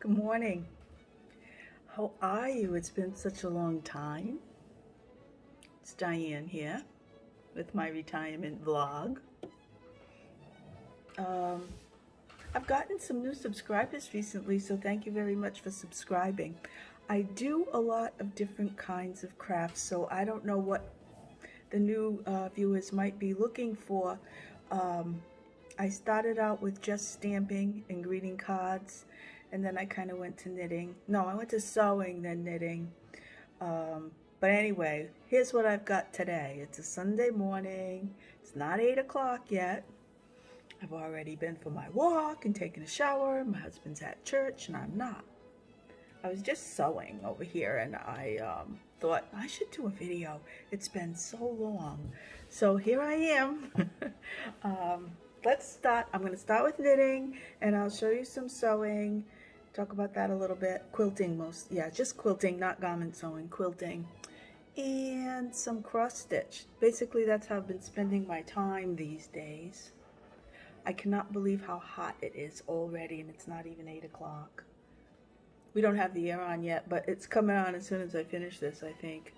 Good morning. How are you? It's been such a long time. It's Diane here with my retirement vlog. Um, I've gotten some new subscribers recently, so thank you very much for subscribing. I do a lot of different kinds of crafts, so I don't know what the new viewers might be looking for. I started out with just stamping and greeting cards, and then I kind of went to knitting. No, I went to sewing, then knitting. But anyway, here's what I've got today. It's a Sunday morning. It's not 8 o'clock yet. I've already been for my walk and taken a shower. My husband's at church, and I'm not. I was just sewing over here, and I thought I should do a video. It's been so long. So here I am. Let's start. I'm going to start with knitting, and I'll show you some sewing. Talk about that a little bit. Quilting just quilting, not garment sewing, quilting. And some cross stitch. Basically, that's how I've been spending my time these days. I cannot believe how hot it is already, and it's not even 8 o'clock. We don't have the air on yet, but it's coming on as soon as I finish this, I think.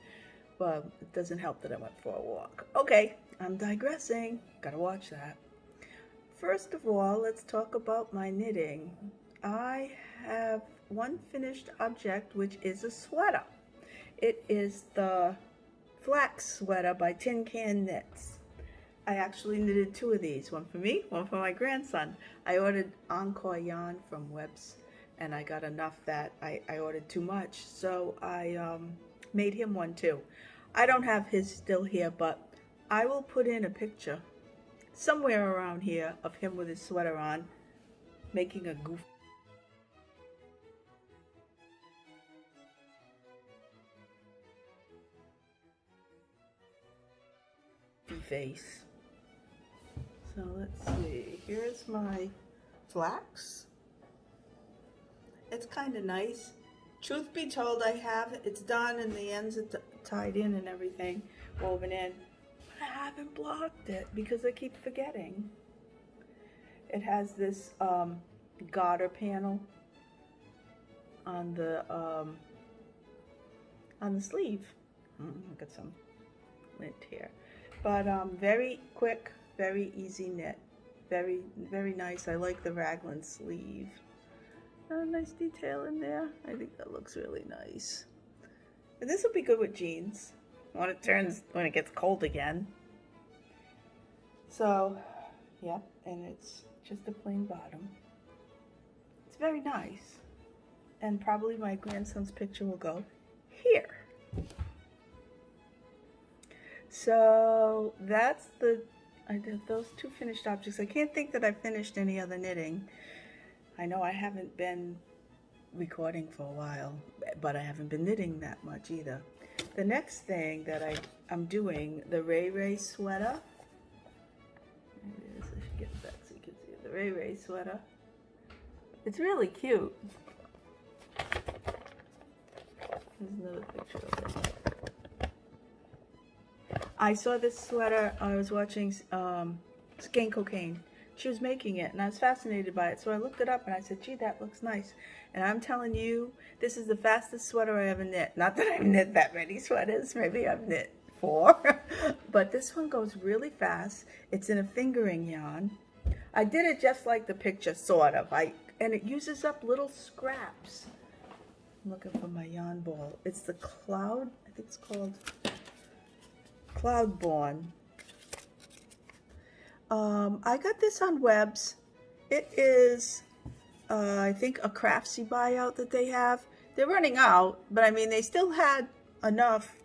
Well, it doesn't help that I went for a walk. Okay, I'm digressing. Gotta watch that. First of all, let's talk about my knitting. I have one finished object, which is a sweater. It is the Flax Sweater by Tin Can Knits. I actually knitted two of these, one for me, one for my grandson. I ordered Encore yarn from Webs, and I got enough that I ordered too much, so I made him one too. I don't have his still here, but I will put in a picture somewhere around here of him with his sweater on, making a goofy face. So let's see, here's my flax. It's kind of nice. Truth be told, it's done and the ends are tied in and everything, woven in. But I haven't blocked it because I keep forgetting. It has this garter panel on the sleeve. Look at some lint here. But very quick, very easy knit. Very, very nice. I like the raglan sleeve. Nice detail in there. I think that looks really nice. And this will be good with jeans when it gets cold again. So, yeah, and it's just a plain bottom. It's very nice. And probably my grandson's picture will go here. So that's I did those two finished objects. I can't think that I finished any other knitting. I know I haven't been recording for a while, but I haven't been knitting that much either. The next thing that I'm doing, the Ray Ray sweater. There it is. I should get it back so you can see it. The Ray Ray sweater. It's really cute. There's another picture of it. I saw this sweater, I was watching Skein Cocaine. She was making it, and I was fascinated by it, so I looked it up, and I said, gee, that looks nice. And I'm telling you, this is the fastest sweater I ever knit. Not that I've knit that many sweaters, maybe I've knit 4, but this one goes really fast. It's in a fingering yarn. I did it just like the picture, sort of, and it uses up little scraps. I'm looking for my yarn ball. It's the Cloud, I think it's called Cloudborn. I got this on Webs. It is, I think, a Craftsy buyout that they have. They're running out, but I mean, they still had enough.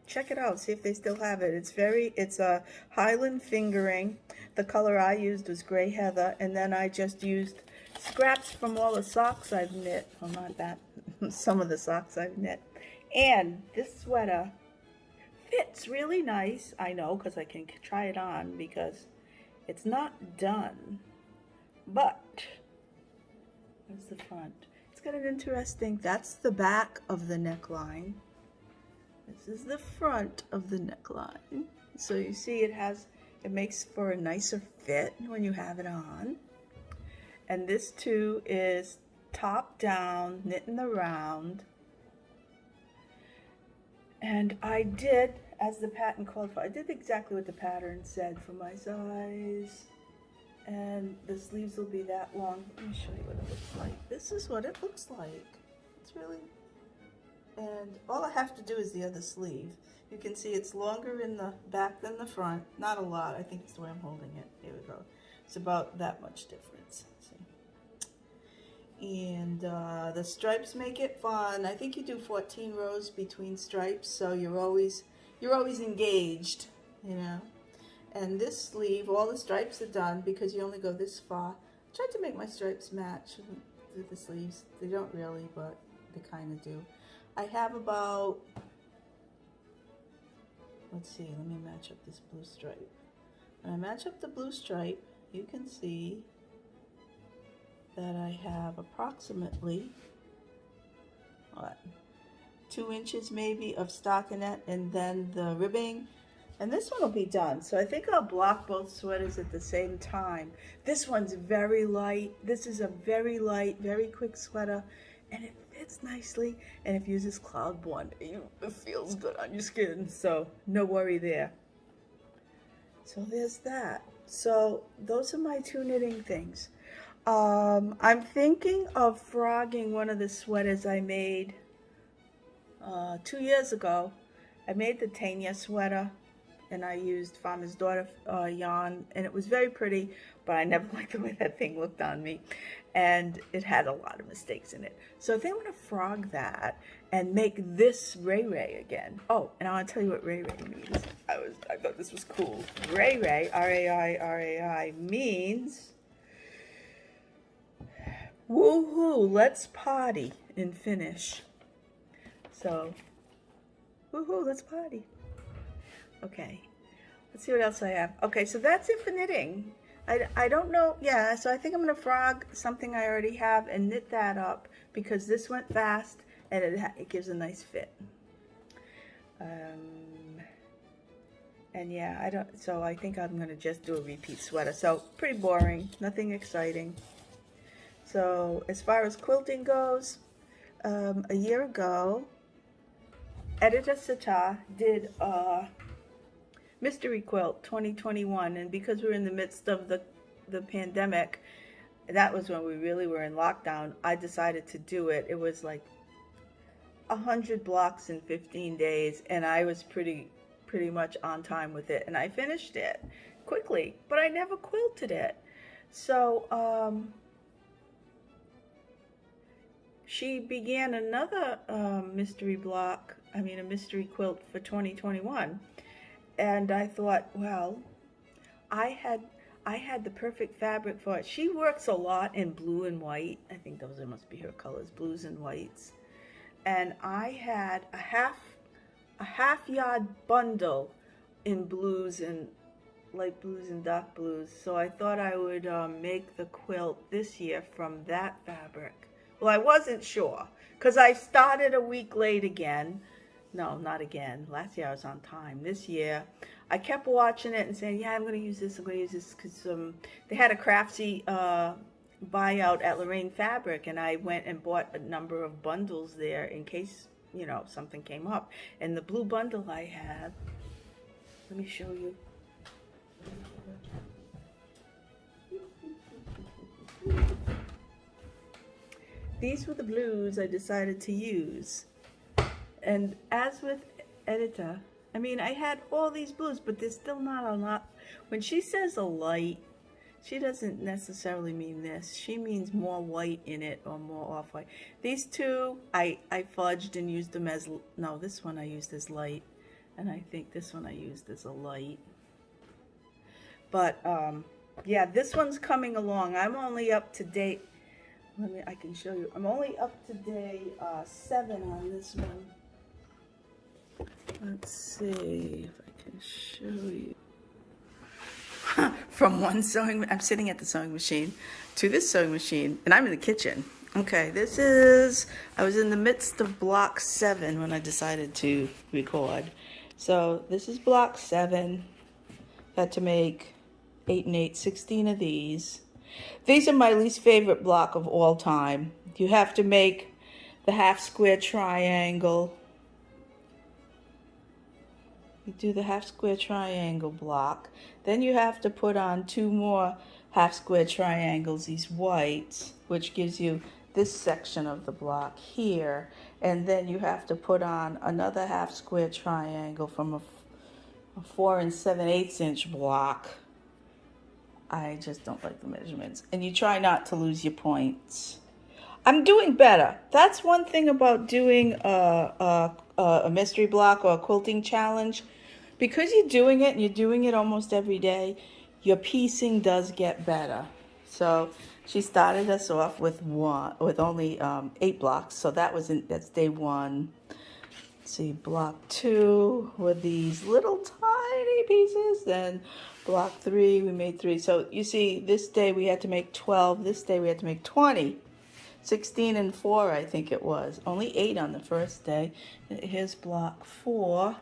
Check it out, see if they still have it. It's a Highland fingering. The color I used was Gray Heather, and then I just used scraps from all the socks I've knit. Well, not that, some of the socks I've knit. And this sweater fits really nice. I know, because I can try it on, because it's not done, but there's the front. It's got an interesting, that's the back of the neckline. This is the front of the neckline. So you see it makes for a nicer fit when you have it on. And this too is top down, knitting around. And I did, as the pattern called for, I did exactly what the pattern said for my size. And the sleeves will be that long. Let me show you what it looks like. This is what it looks like. It's really, and all I have to do is the other sleeve. You can see it's longer in the back than the front. Not a lot. I think it's the way I'm holding it. Here we go. It's about that much difference. See? And the stripes make it fun. I think you do 14 rows between stripes, so you're always engaged, you know. And this sleeve, all the stripes are done because you only go this far. I tried to make my stripes match with the sleeves. They don't really, but they kind of do. I have about, let's see, let me match up this blue stripe. When I match up the blue stripe, you can see that I have approximately, what, 2 inches maybe of stockinette, and then the ribbing. And this one will be done. So I think I'll block both sweaters at the same time. This one's very light. This is a very light, very quick sweater. And it fits nicely. And it uses Cloudborne. It feels good on your skin. So no worry there. So there's that. So those are my 2 knitting things. I'm thinking of frogging one of the sweaters I made 2 years ago. I made the Tanya sweater. And I used Farmer's Daughter yarn, and it was very pretty, but I never liked the way that thing looked on me, and it had a lot of mistakes in it. So I think I'm going to frog that and make this Ray Ray again. Oh, and I want to tell you what Ray Ray means. I thought this was cool. Ray Ray, R-A-I, means woohoo, let's party in Finnish. So, woohoo, let's party. Okay, let's see what else I have. Okay, so that's it for knitting. I don't know, yeah, so I think I'm going to frog something I already have and knit that up because this went fast and it gives a nice fit. And yeah, so I think I'm going to just do a repeat sweater. So pretty boring, nothing exciting. So as far as quilting goes, a year ago, Editor Sata did Mystery Quilt 2021, and because we're in the midst of the pandemic, that was when we really were in lockdown, I decided to do it. It was like 100 blocks in 15 days, and I was pretty much on time with it, and I finished it quickly, but I never quilted it. So she began another mystery quilt for 2021. And I thought, well, I had the perfect fabric for it. She works a lot in blue and white. I think those must be her colors, blues and whites. And I had a half yard bundle in blues and light blues and dark blues. So I thought I would make the quilt this year from that fabric. Well, I wasn't sure because I started a week late again. No, not again. Last year I was on time. This year, I kept watching it and saying, yeah, I'm going to use this, because they had a Craftsy buyout at Lorraine Fabric, and I went and bought a number of bundles there in case, you know, something came up. And the blue bundle I have, let me show you. These were the blues I decided to use. And as with Editor, I mean, I had all these blues, but there's still not a lot. When she says a light, she doesn't necessarily mean this. She means more white in it or more off-white. These two, I fudged and used them as, no, this one I used as light. And I think this one I used as a light. But, yeah, this one's coming along. I'm only up to date. I can show you. I'm only up to day 7 on this one. Let's see if I can show you. From one sewing, I'm sitting at the sewing machine, to this sewing machine, and I'm in the kitchen. Okay, I was in the midst of block 7 when I decided to record. So this is block 7. Had to make 8 and 8, 16 of these. These are my least favorite block of all time. You have to make the half square triangle. You do the half square triangle block. Then you have to put on 2 more half square triangles, these whites, which gives you this section of the block here. And then you have to put on another half square triangle from a 4 7/8 inch block. I just don't like the measurements. And you try not to lose your points. I'm doing better. That's one thing about doing a mystery block or a quilting challenge. Because you're doing it and you're doing it almost every day, your piecing does get better. So she started us off with only 8 blocks. So that's day 1. Let's see, block 2 with these little tiny pieces. Then block 3, we made 3. So you see, this day we had to make 12. This day we had to make 20. 16 and 4, I think it was. Only 8 on the first day. Here's block 4.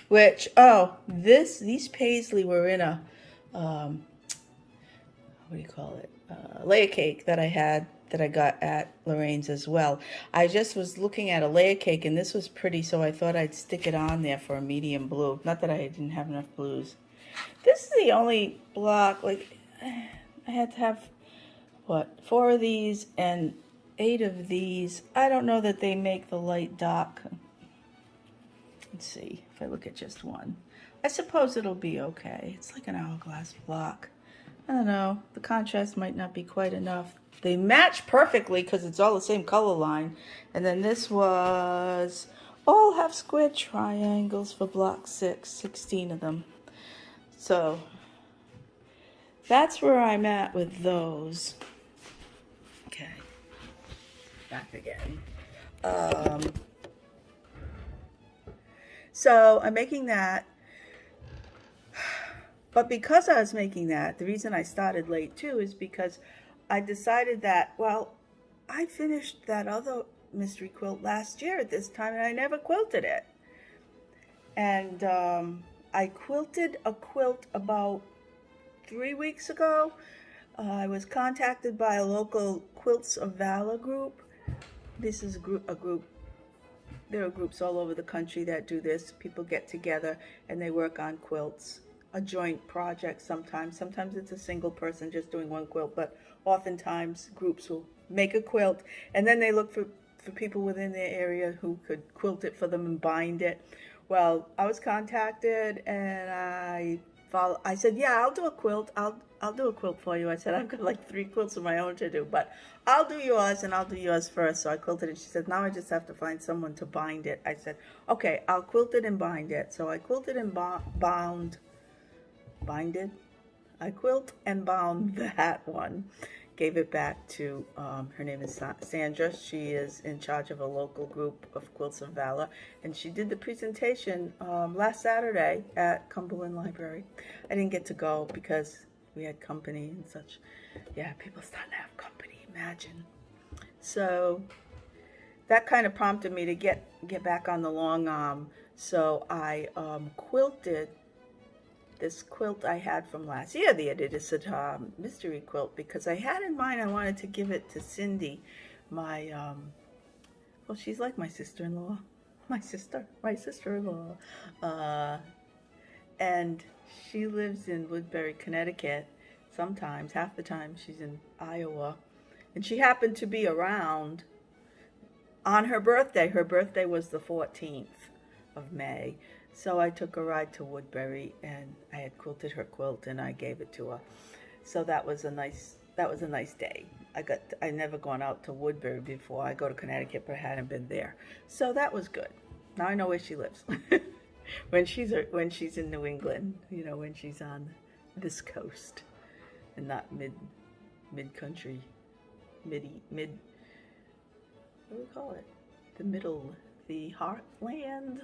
Which, these paisley were in a, what do you call it? Layer cake that I got at Lorraine's as well. I just was looking at a layer cake and this was pretty, so I thought I'd stick it on there for a medium blue. Not that I didn't have enough blues. This is the only block, like, I had to have, 4 of these and 8 of these. I don't know that they make the light dark. Let's see if I look at just one. I suppose it'll be okay. It's like an hourglass block. I don't know. The contrast might not be quite enough. They match perfectly because it's all the same color line. And then this was all half square triangles for block 6, 16 of them. So that's where I'm at with those. Okay, back again. So I'm making that. But because I was making that, the reason I started late too is because I decided that, well, I finished that other mystery quilt last year at this time and I never quilted it. And I quilted a quilt about 3 weeks ago. I was contacted by a local Quilts of Valor group. This is a group. There are groups all over the country that do this. People get together and they work on quilts. A joint project sometimes. Sometimes it's a single person just doing one quilt, but oftentimes groups will make a quilt and then they look for people within their area who could quilt it for them and bind it. Well, I was contacted and I said, yeah, I'll do a quilt. I'll do a quilt for you. I said, I've got like 3 quilts of my own to do, but I'll do yours and I'll do yours first. So I quilted it. She said, now I just have to find someone to bind it. I said, okay, I'll quilt it and bind it. So I quilted and binded. I quilt and bound that one. Gave it back to, her name is Sandra. She is in charge of a local group of Quilts of Valor. And she did the presentation last Saturday at Cumberland Library. I didn't get to go because we had company and such. Yeah, people starting to have company, imagine. So that kind of prompted me to get back on the long arm. So I quilted this quilt I had from last year, the Adidas mystery quilt, because I had in mind I wanted to give it to Cindy, my, well, she's like my sister-in-law, my sister-in-law, and she lives in Woodbury, Connecticut. Sometimes, half the time, she's in Iowa, and she happened to be around on her birthday. Her birthday was the 14th of May. So I took a ride to Woodbury and I had quilted her quilt and I gave it to her. So that was a nice day. I never gone out to Woodbury before. I go to Connecticut, but I hadn't been there. So that was good. Now I know where she lives. when she's in New England, you know, when she's on this coast and not mid-country, what do we call it? The heartland.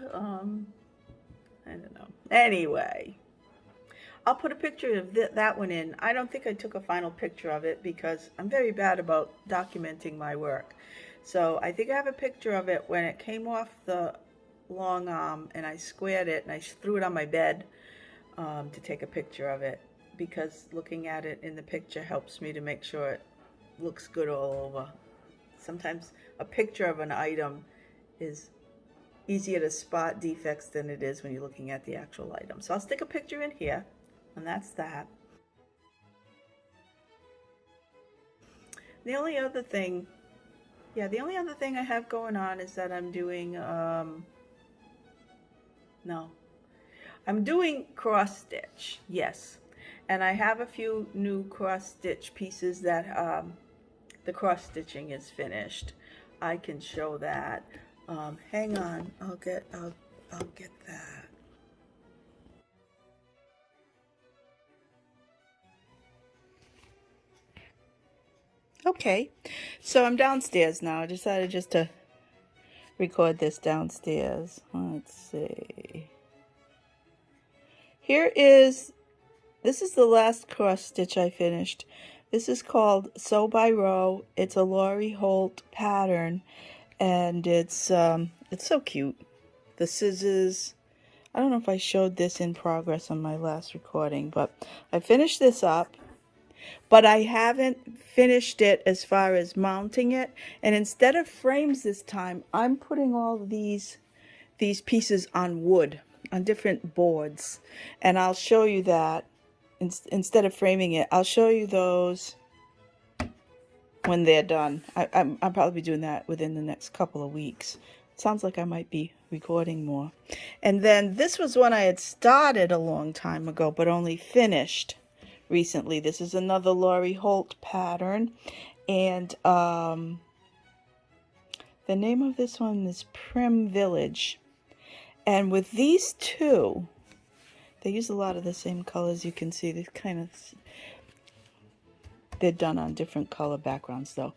I don't know. Anyway, I'll put a picture of that one in. I don't think I took a final picture of it because I'm very bad about documenting my work. So I think I have a picture of it when it came off the long arm and I squared it and I threw it on my bed to take a picture of it. because looking at it in the picture helps me to make sure it looks good all over. Sometimes a picture of an item is easier to spot defects than it is when you're looking at the actual item. So I'll stick a picture in here, and that's that. The only other thing I have going on is that I'm doing, I'm doing cross stitch, yes. And I have a few new cross stitch pieces that the cross stitching is finished. I can show that. Hang on, I'll get that. Okay, so I'm downstairs now. I decided just to record this downstairs. Let's see. This is the last cross stitch I finished. This is called Sew by Row. It's a Lori Holt pattern, and it's so cute. The scissors. I don't know if I showed this in progress on my last recording, but I finished this up. But I haven't finished it as far as mounting it. And instead of frames this time, I'm putting all these pieces on wood, on different boards. And I'll show you that instead of framing it. I'll show you those when they're done. I'll probably be doing that within the next couple of weeks. It sounds like I might be recording more. And then this was one I had started a long time ago, but only finished recently. This is another Lori Holt pattern, and the name of this one is Prim Village. And with these two, they use a lot of the same colors. You can see they're done on different color backgrounds though.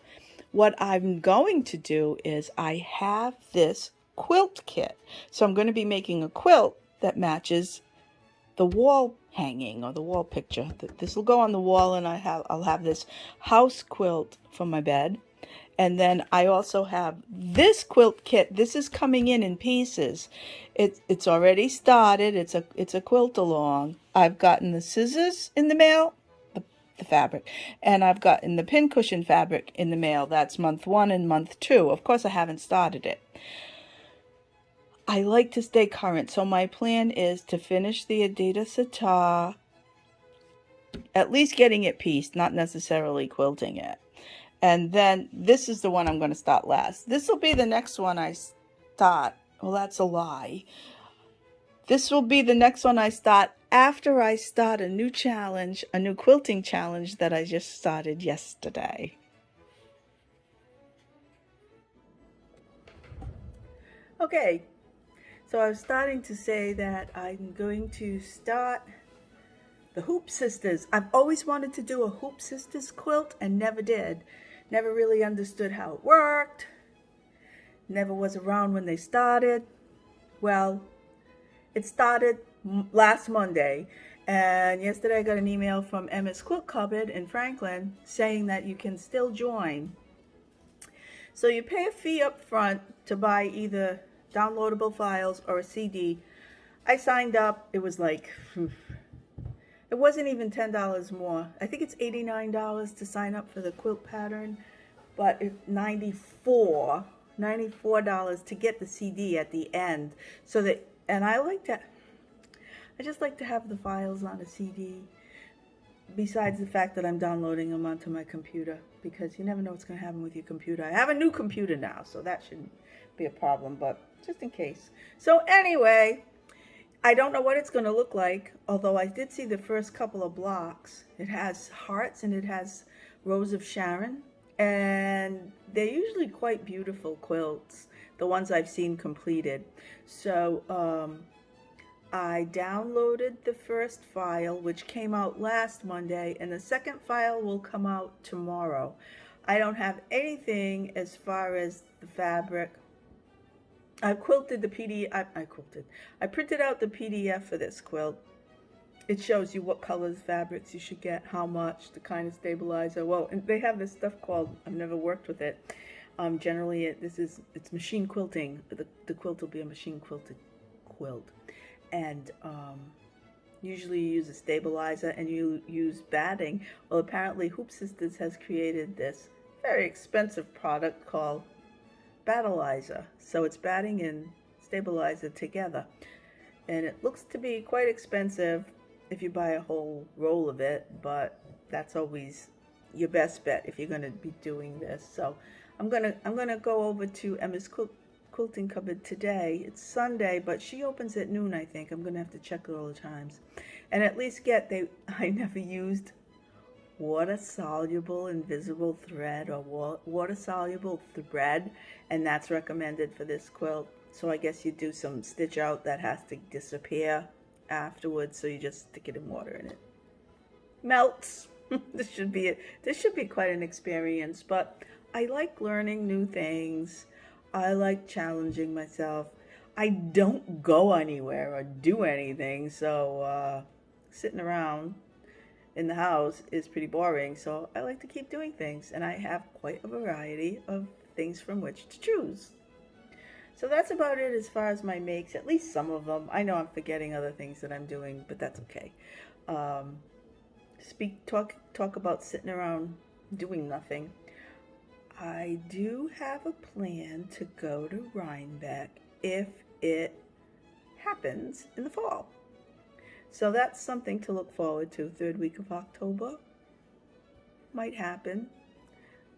What I'm going to do is I have this quilt kit, so I'm going to be making a quilt that matches the wall hanging or the wall picture. This will go on the wall, and I'll have this house quilt for my bed. And then I also have this quilt kit. This is coming in pieces. It's already started. It's a quilt along. I've gotten the scissors in the mail, the fabric, and I've gotten the pincushion fabric in the mail. That's month 1 and month 2. Of course, I haven't started it. I like to stay current, so my plan is to finish the Adidas Satar, at least getting it pieced, not necessarily quilting it. And then this is the one I'm going to start last. This will be the next one I start. Well, that's a lie. This will be the next one I start after I start a new challenge, a new quilting challenge that I just started yesterday. Okay. So I was starting to say that I'm going to start the Hoop Sisters. I've always wanted to do a Hoop Sisters quilt and never did. Never really understood how it worked. Never was around when they started. Well, it started last Monday, and yesterday I got an email from Emma's Quilt Cupboard in Franklin saying that you can still join. So you pay a fee up front to buy either downloadable files or a CD. I signed up. It was like, it wasn't even $10 more. I think it's $89 to sign up for the quilt pattern, but it's $94 to get the CD at the end. So that, and I just like to have the files on a CD, besides the fact that I'm downloading them onto my computer, because you never know what's going to happen with your computer. I have a new computer now, so that shouldn't be a problem, but just in case. So anyway, I don't know what it's going to look like, although I did see the first couple of blocks. It has hearts and it has Rose of Sharon, and they're usually quite beautiful quilts, the ones I've seen completed. So I downloaded the first file, which came out last Monday, and the second file will come out tomorrow. I don't have anything as far as the fabric. I quilted the PDF. I printed out the PDF for this quilt. It shows you what colors fabrics you should get, how much, the kind of stabilizer. Well, and they have this stuff called, I've never worked with it. Generally, it's machine quilting. The quilt will be a machine quilted quilt. And Usually you use a stabilizer and you use batting. Well, apparently Hoop Sisters has created this very expensive product called Battleizer. So it's batting and stabilizer together. And it looks to be quite expensive if you buy a whole roll of it, but that's always your best bet if you're going to be doing this. So I'm gonna go over to Emma's quilting cupboard today. It's Sunday, but she opens at noon, I think. I'm gonna have to check it all the times, and at least get I never used water soluble invisible thread or water soluble thread, and that's recommended for this quilt. So I guess you do some stitch out that has to disappear afterwards, so you just stick it in water and it melts. This should be quite an experience, but I like learning new things. I like challenging myself. I don't go anywhere or do anything, so sitting around in the house is pretty boring. So I like to keep doing things, and I have quite a variety of things from which to choose. So that's about it as far as my makes, at least some of them. I know I'm forgetting other things that I'm doing, but that's okay. Talk about sitting around doing nothing. I do have a plan to go to Rhinebeck if it happens in the fall. So that's something to look forward to. Third week of October might happen.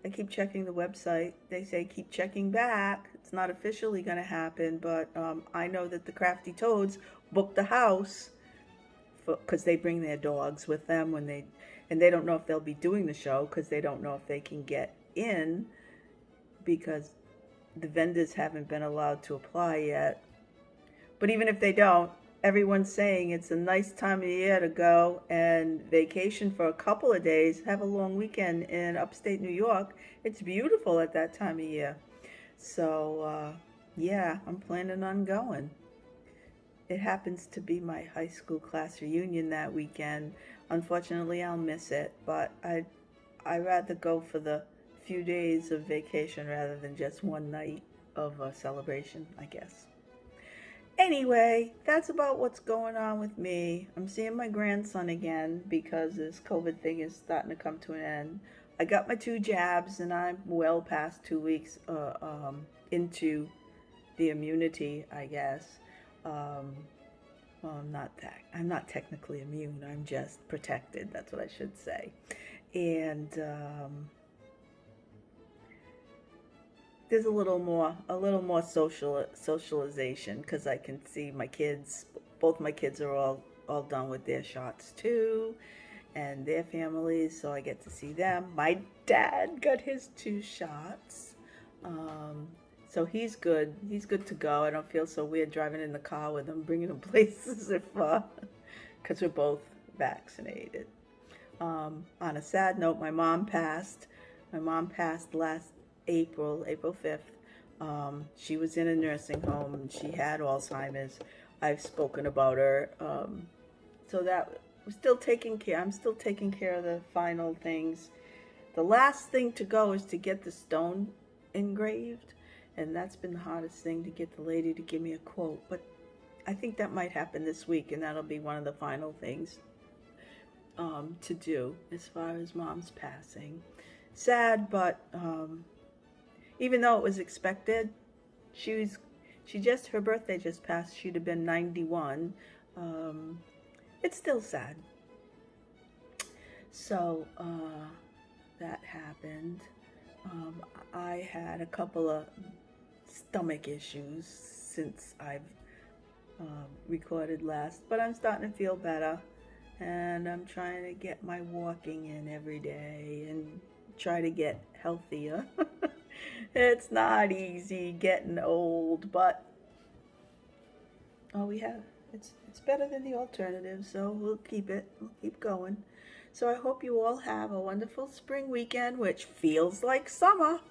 I keep checking the website. They say keep checking back. It's not officially going to happen, but I know that the Crafty Toads booked the house because they bring their dogs with them and they don't know if they'll be doing the show because they don't know if they can get in because the vendors haven't been allowed to apply yet. But even if they don't, everyone's saying it's a nice time of year to go and vacation for a couple of days, have a long weekend in upstate New York. It's beautiful at that time of year. So, yeah, I'm planning on going. It happens to be my high school class reunion that weekend. Unfortunately, I'll miss it, but I'd rather go for the few days of vacation rather than just one night of a celebration, I guess. Anyway, that's about what's going on with me. I'm seeing my grandson again because this COVID thing is starting to come to an end. I got my 2 jabs and I'm well past 2 weeks into the immunity, I guess. Well, I'm not technically immune. I'm just protected. That's what I should say. And there's a little more socialization because I can see my kids. Both my kids are all done with their shots too, and their families. So I get to see them. My dad got his 2 shots. So he's good. He's good to go. I don't feel so weird driving in the car with him, bringing him places because we're both vaccinated. On a sad note, my mom passed. My mom passed last April 5th. She was in a nursing home and she had Alzheimer's. I've spoken about her. So that I'm still taking care of the final things. The last thing to go is to get the stone engraved. And that's been the hardest thing, to get the lady to give me a quote. But I think that might happen this week, and that'll be one of the final things to do as far as Mom's passing. Sad, but even though it was expected, her birthday just passed. She'd have been 91. It's still sad. So that happened. I had a couple of stomach issues since I've recorded last, but I'm starting to feel better, and I'm trying to get my walking in every day and try to get healthier. It's not easy getting old, but all we have, it's better than the alternative, so we'll keep going. So I hope you all have a wonderful spring weekend, which feels like summer.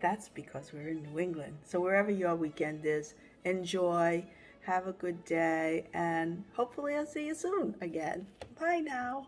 That's because we're in New England. So wherever your weekend is, enjoy, have a good day, and hopefully I'll see you soon again. Bye now.